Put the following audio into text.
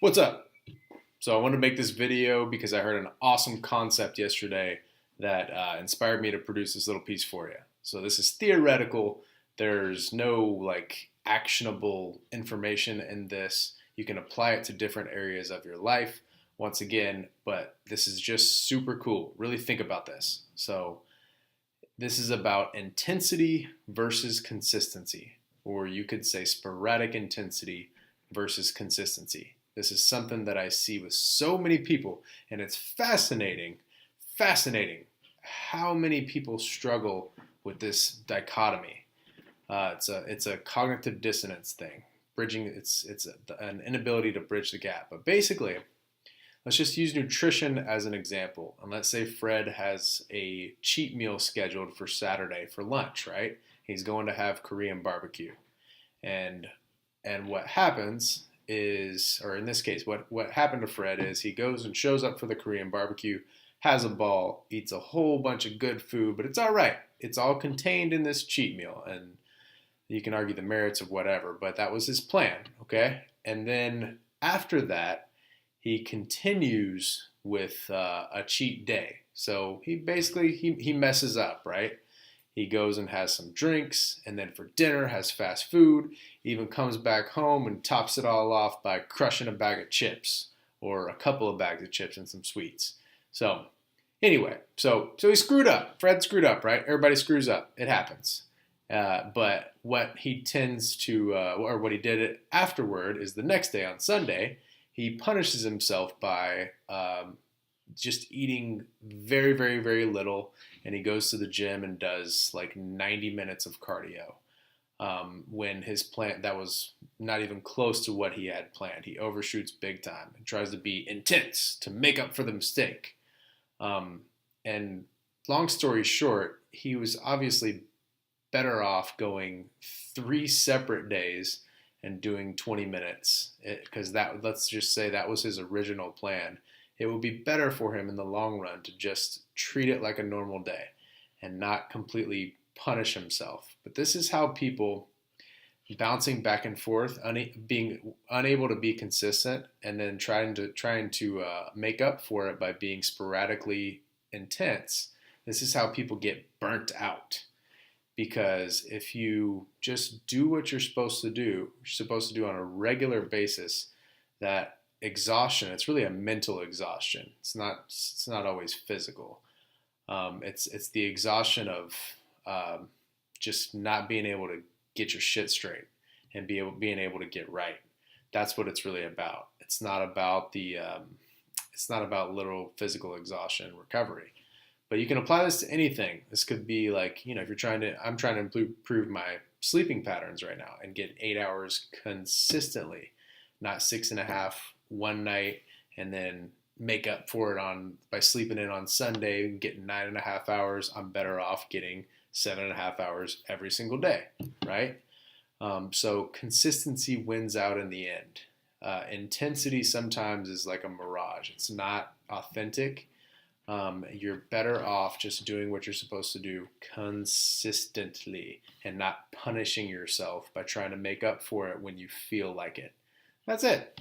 What's up? So I wanted to make this video because I heard an awesome concept yesterday that inspired me to produce this little piece for you. So this is theoretical. There's no like actionable information in this. You can apply it to different areas of your life once again, but this is just super cool. Really think about this. So this is about intensity versus consistency, or you could say sporadic intensity versus consistency. This is something that I see with so many people, and it's fascinating how many people struggle with this dichotomy. It's a cognitive dissonance thing, bridging. An inability to bridge the gap. But basically, let's just use nutrition as an example. And let's say Fred has a cheat meal scheduled for Saturday for lunch, right? He's going to have Korean barbecue. And what happens is, or in this case, what happened to Fred is he goes and shows up for the Korean barbecue, has a ball, eats a whole bunch of good food, but it's all right. It's all contained in this cheat meal. And you can argue the merits of whatever, but that was his plan, okay? And then after that, he continues with a cheat day. So he messes up, right? He goes and has some drinks, and then for dinner has fast food. Even comes back home and tops it all off by crushing a bag of chips or a couple of bags of chips and some sweets. So anyway, so he screwed up. Fred screwed up, right? Everybody screws up. It happens. But what he tends to, or what he did afterward is the next day on Sunday, he punishes himself by just eating very, very, very little, and he goes to the gym and does like 90 minutes of cardio. When his plan, that was not even close to what he had planned. He overshoots big time and tries to be intense to make up for the mistake. And long story short, he was obviously better off going 3 separate days and doing 20 minutes, because let's just say that was his original plan. It would be better for him in the long run to just treat it like a normal day and not completely punish himself. But this is how people bouncing back and forth, being unable to be consistent, and then trying to make up for it by being sporadically intense. This is how people get burnt out. Because if you just do what you're supposed to do on a regular basis, that exhaustion, it's really a mental exhaustion. It's not always physical. It's the exhaustion of just not being able to get your shit straight and being able to get right. That's what it's really about. It's not about literal physical exhaustion and recovery. But you can apply this to anything. This could be like, if I'm trying to improve my sleeping patterns right now and get 8 hours consistently, not 6.5 one night and then make up for it by sleeping in on Sunday and getting 9.5 hours. I'm better off getting 7.5 hours every single day, right? So consistency wins out in the end. Intensity sometimes is like a mirage. It's not authentic. You're better off just doing what you're supposed to do consistently and not punishing yourself by trying to make up for it when you feel like it. That's it.